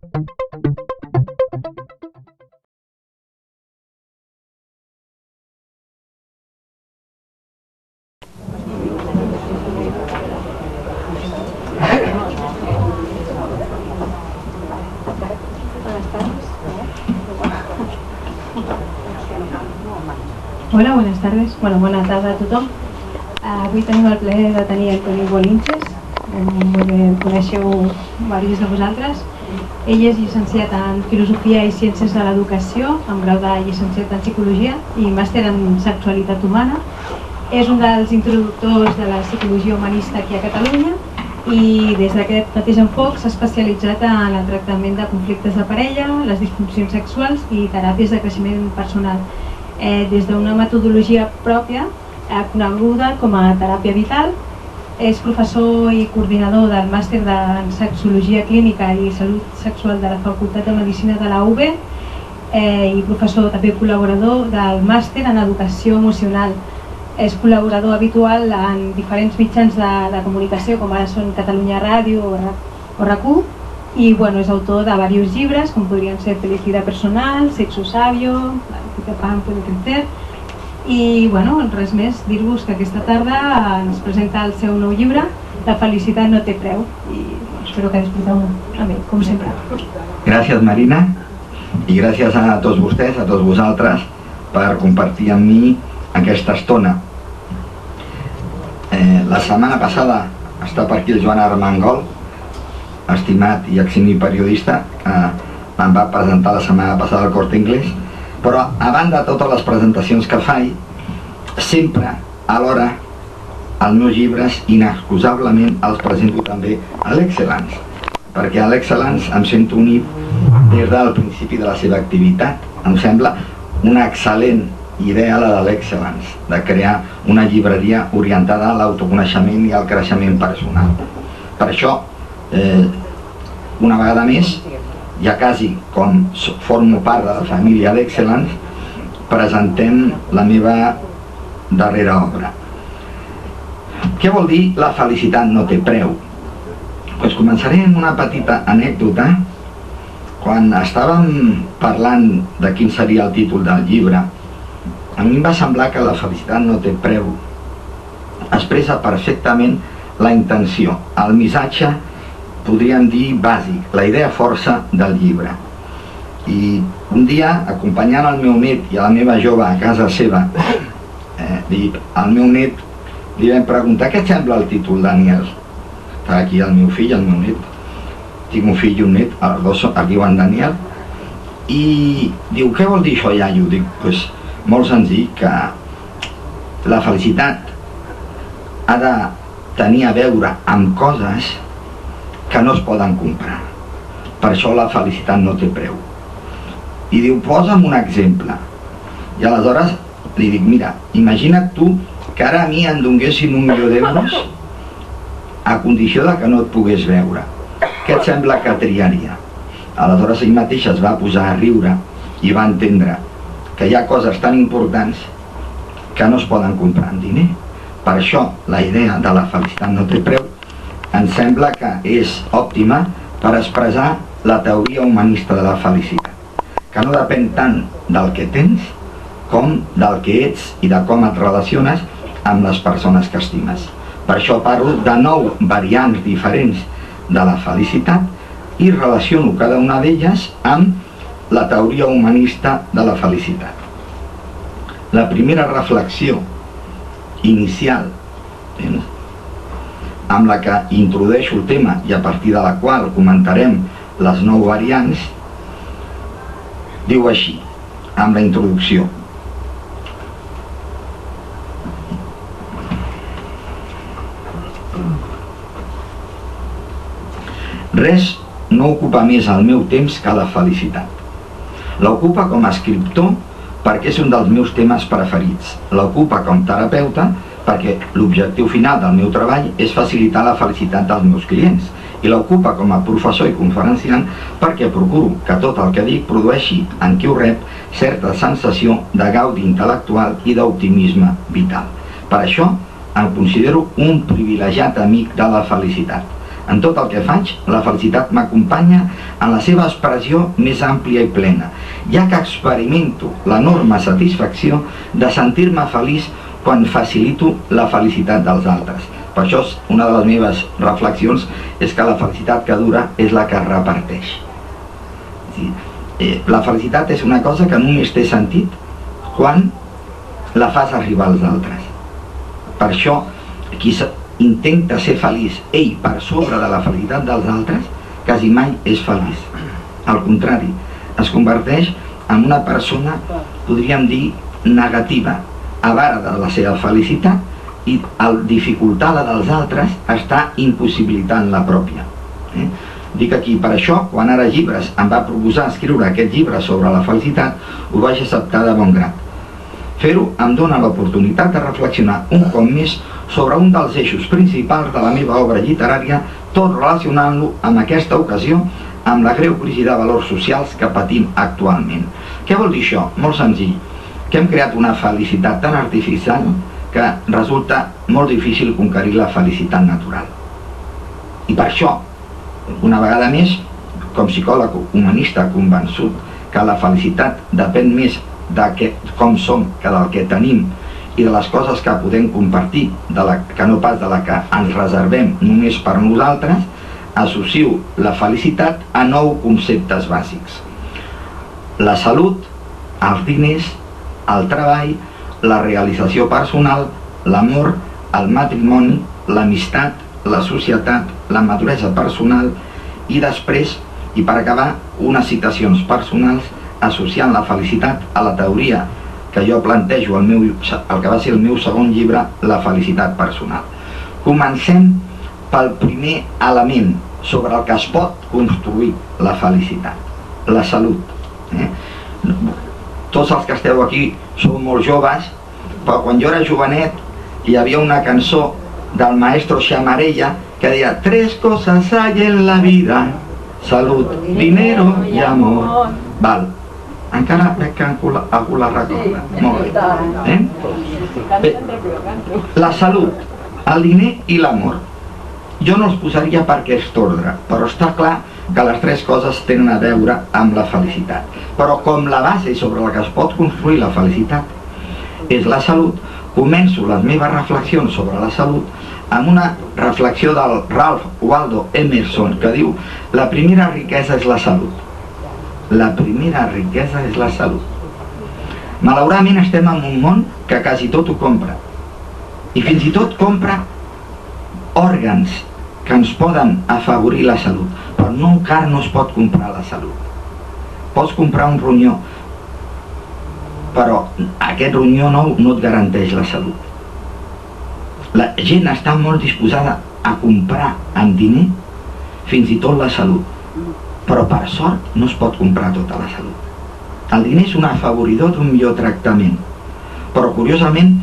Hola, buenas tardes. Bueno, bona tarda a tothom. Avui tenim el plaer de tenir Antoni Bolinches. Coneixeu diversos de vosaltres. Ell és llicenciat en Filosofia i Ciències de l'Educació, amb grau de llicenciat en Psicologia i màster en Sexualitat Humana. És un dels introductors de la psicologia humanista aquí a Catalunya i des d'aquest mateix enfoc s'ha especialitzat en el tractament de conflictes de parella, les disfuncions sexuals i teràpies de creixement personal. Des d'una metodologia pròpia, coneguda com a teràpia vital. És professor i coordinador del màster en Sexologia Clínica i Salut Sexual de la Facultat de Medicina de la UB i professor també col·laborador del màster en Educació Emocional. És col·laborador habitual en diferents mitjans de comunicació, com ara són Catalunya Ràdio o RAC1, i és autor de diversos llibres, com podrien ser Felicidad Personal, Sexo Sabio, Peter Pan puede crecer. I res més, dir-vos que aquesta tarda ens presenta el seu nou llibre, La felicitat no té preu, i espero que disfruteu amb ell, com sempre. Gràcies, Marina, i gràcies a tots vostès, a tots vosaltres, per compartir amb mi aquesta estona. La setmana passada està per aquí el Joan Armengol, estimat i eximi periodista, que em va presentar la setmana passada al Corte Inglés, però a banda de totes les presentacions que faig, sempre alhora els meus llibres inexcusablement els presento també a l'Excellence, perquè a l'Excellence em sento unit des del principi de la seva activitat. Em sembla una excel·lent idea la de l'Excellence, de crear una llibreria orientada a l'autoconeixement i al creixement personal. Per això, una vegada més, ja quasi com formo part de la família d'Excellence, presentem la meva darrera obra. Què vol dir La felicitat no té preu? Doncs començaré amb una petita anècdota. Quan estàvem parlant de quin seria el títol del llibre, a mi em va semblar que La felicitat no té preu expressa perfectament la intenció, el missatge, podríem dir bàsic, la idea força del llibre. I un dia, acompanyant el meu net i a la meva jove a casa seva, al meu net li vam preguntar què et sembla el títol, Daniel? Està aquí el meu fill, el meu net. Tinc un fill i un net, els dos es diuen Daniel. I diu, què vol dir això, iaio? Dic, doncs molt senzill, que la felicitat ha de tenir a veure amb coses que no es poden comprar. Per això la felicitat no té preu. I diu, posa'm un exemple. I aleshores li dic, mira, imagina't tu que ara a mi em donguessin 1 milió d'euros a condició de que no et pogués veure. Què et sembla que triaria? Aleshores ell mateix es va posar a riure i va entendre que hi ha coses tan importants que no es poden comprar amb diner. Per això la idea de la felicitat no té preu em sembla que és òptima per expressar la teoria humanista de la felicitat, que no depèn tant del que tens com del que ets i de com et relaciones amb les persones que estimes. Per això parlo de 9 variants diferents de la felicitat i relaciono cada una d'elles amb la teoria humanista de la felicitat. La primera reflexió inicial amb la que introdueixo el tema i a partir de la qual comentarem les 9 variants, diu així, amb la introducció. Res no ocupa més el meu temps que la felicitat. L'ocupa com a escriptor perquè és un dels meus temes preferits. L'ocupa com terapeuta perquè l'objectiu final del meu treball és facilitar la felicitat dels meus clients. I l'ocupa com a professor i conferenciant perquè procuro que tot el que dic produeixi en qui ho rep certa sensació de gaudi intel·lectual i d'optimisme vital. Per això em considero un privilegiat amic de la felicitat. En tot el que faig, la felicitat m'acompanya en la seva expressió més àmplia i plena, ja que experimento l'enorme satisfacció de sentir-me feliç quan facilito la felicitat dels altres. Per això, una de les meves reflexions és que la felicitat que dura és la que es reparteix. La felicitat és una cosa que només té sentit quan la fas arribar als altres. Per això, qui intenta ser feliç ell per sobre de la felicitat dels altres, quasi mai és feliç. Al contrari, es converteix en una persona, podríem dir, negativa, avara de la seva felicitat i al dificultar la dels altres està impossibilitant la pròpia. Dic aquí, per això, quan ara Llibres em va proposar escriure aquest llibre sobre la felicitat, ho vaig acceptar de bon grat. Fer-ho em dona l'oportunitat de reflexionar un cop més sobre un dels eixos principals de la meva obra literària, tot relacionant-lo amb aquesta ocasió amb la greu crisi de valors socials que patim actualment. Què vol dir això? Molt senzill, que hem creat una felicitat tan artificial que resulta molt difícil conquerir la felicitat natural. I per això, una vegada més, com psicòleg humanista convençut que la felicitat depèn més de com som que del que tenim i de les coses que podem compartir, que no pas de la que ens reservem només per nosaltres, associo la felicitat a 9 conceptes bàsics. La salut, els diners, el treball, la realització personal, l'amor, el matrimoni, l'amistat, la societat, la maduresa personal i després, i per acabar, unes citacions personals associant la felicitat a la teoria que jo plantejo el que va ser el meu segon llibre, La felicitat personal. Comencem pel primer element sobre el que es pot construir la felicitat, la salut. Tots els que esteu aquí sou molt joves, però quan jo era jovenet hi havia una cançó del maestro Chamarella que deia: 3 cosas hay en la vida, salud, dinero y amor. Val. Encara veig que algú la recorda. Molt bé. La salut, el diner i l'amor. Jo no els posaria per aquest ordre, però està clar que les 3 coses tenen a veure amb la felicitat. Però com la base sobre la que es pot construir la felicitat és la salut, començo les meves reflexions sobre la salut amb una reflexió del Ralph Waldo Emerson que diu: la primera riquesa és la salut. La primera riquesa és la salut. Malauradament estem en un món que quasi tot ho compra. I fins i tot compra òrgans que ens poden afavorir la salut, però encara no es pot comprar la salut. Pots comprar un ronyó, però aquest ronyó nou no et garanteix la salut. La gent està molt disposada a comprar amb diner fins i tot la salut, però per sort no es pot comprar tota la salut. El diner és un afavoridor d'un millor tractament, però curiosament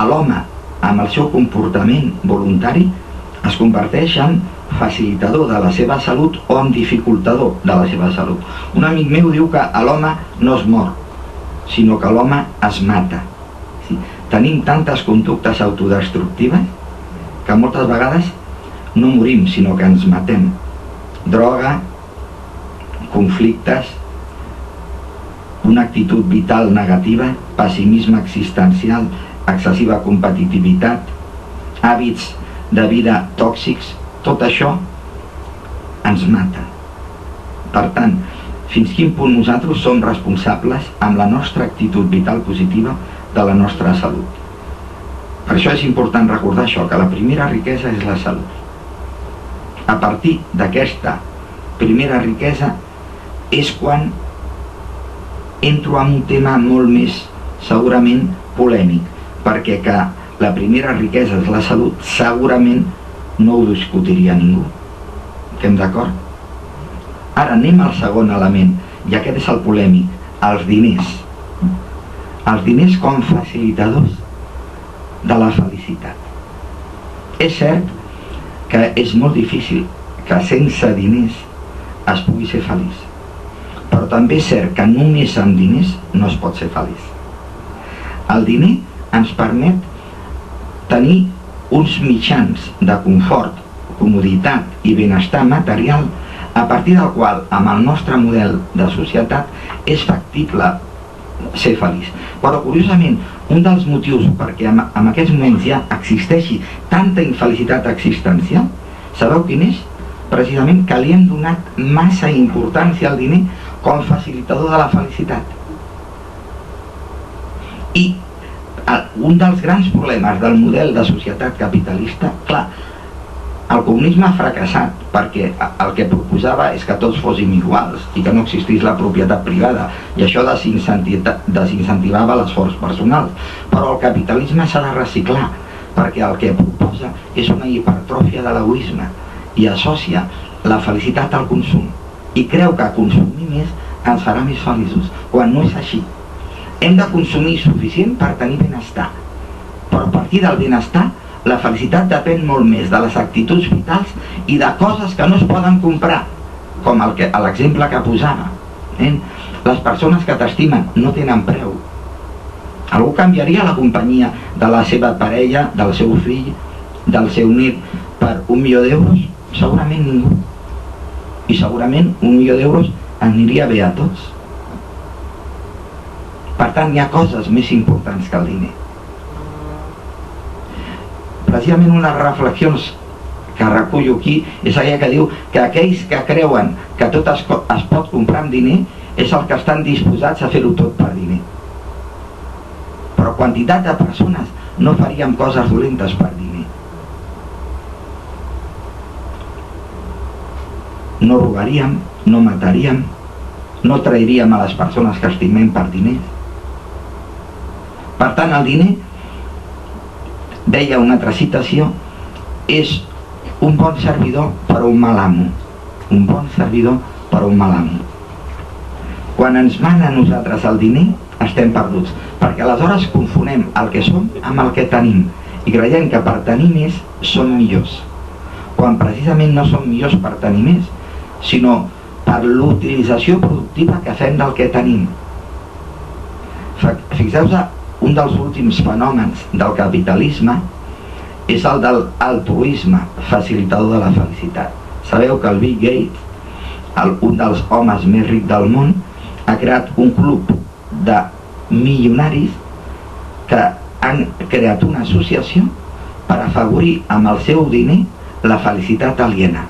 l'home amb el seu comportament voluntari es converteix en facilitador de la seva salut o en dificultador de la seva salut. Un amic meu diu que l'home no es mor, sinó que l'home es mata. Tenim tantes conductes autodestructives que moltes vegades no morim, sinó que ens matem. Droga, conflictes, una actitud vital negativa, pessimisme existencial, excessiva competitivitat, hàbits de vida tòxics, tot això ens mata. Per tant, fins quin punt nosaltres som responsables amb la nostra actitud vital positiva de la nostra salut. Per això és important recordar això, que la primera riquesa és la salut. A partir d'aquesta primera riquesa és quan entro en un tema molt més segurament polèmic, perquè que la primera riquesa és la salut segurament no ho discutiria ningú. Estem d'acord? Ara anem al segon element, i aquest és el polèmic, els diners. Els diners com facilitadors de la felicitat. És cert que és molt difícil que sense diners es pugui ser feliç, però també és cert que només amb diners no es pot ser feliç. El diner ens permet tenir uns mitjans de confort comoditat i benestar material a partir del qual, amb el nostre model de societat, és factible ser feliç. Però, curiosament, un dels motius perquè en aquests moments ja existeixi tanta infelicitat existencial, sabeu quin és? Precisament que li hem donat massa importància al diner com a facilitador de la felicitat. I un dels grans problemes del model de societat capitalista, clar, el comunisme ha fracassat perquè el que proposava és que tots fóssim iguals i que no existís la propietat privada, i això desincentivava l'esforç personal. Però el capitalisme s'ha de reciclar perquè el que proposa és una hipertròfia de l'egoisme i associa la felicitat al consum i creu que consumir més ens farà més feliços, quan no és així. Hem de consumir suficient per tenir benestar, però a partir del benestar la felicitat depèn molt més de les actituds vitals i de coses que no es poden comprar, com l'exemple que posava. Les persones que t'estimen no tenen preu. Algú canviaria la companyia de la seva parella, del seu fill, del seu nét per 1 milió d'euros? Segurament ningú. I segurament 1 milió d'euros aniria bé a tots. Per tant, hi ha coses més importants que el diner. Precisament una de les reflexions que recullo aquí és aquella que diu que aquells que creuen que tot es pot comprar amb diner és el que estan disposats a fer-ho tot per diner. Però quantitat de persones no faríem coses dolentes per diner. No robaríem, no mataríem, no trairíem a les persones que estimem per diners. Per tant, el diner, deia una altra citació, és un bon servidor per a un mal amo. Un bon servidor per a un mal amo. Quan ens mana a nosaltres el diner, estem perduts, perquè aleshores confonem el que som amb el que tenim i creiem que per tenir més som millors, quan precisament no som millors per tenir més, sinó per l'utilització productiva que fem del que tenim. Fixeu-vos, un dels últims fenòmens del capitalisme és el del altruisme facilitador de la felicitat. Sabeu que el Bill Gates, un dels homes més rics del món, ha creat un club de milionaris que han creat una associació per afavorir amb el seu diner la felicitat aliena.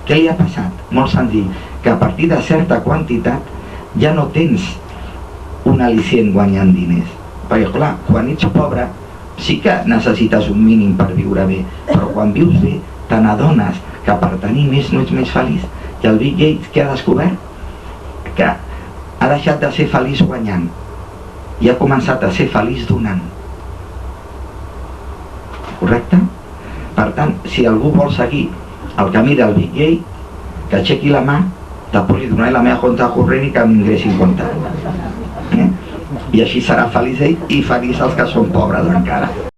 Què li ha passat? Molt senzill, que a partir de certa quantitat ja no tens un al·licient guanyant diners. Perquè clar, quan ets pobre sí que necessites un mínim per viure bé, però quan vius bé te n'adones que per tenir més no ets més feliç. I el Bill Gates, què ha descobert? Que ha deixat de ser feliç guanyant i ha començat a ser feliç donant. Correcte? Per tant, si algú vol seguir el camí del Bill Gates, que aixequi la mà, després li donaré la meva compte corrent i que m'ingressi en compte. I així serà feliç ell i feliç els que són pobres encara.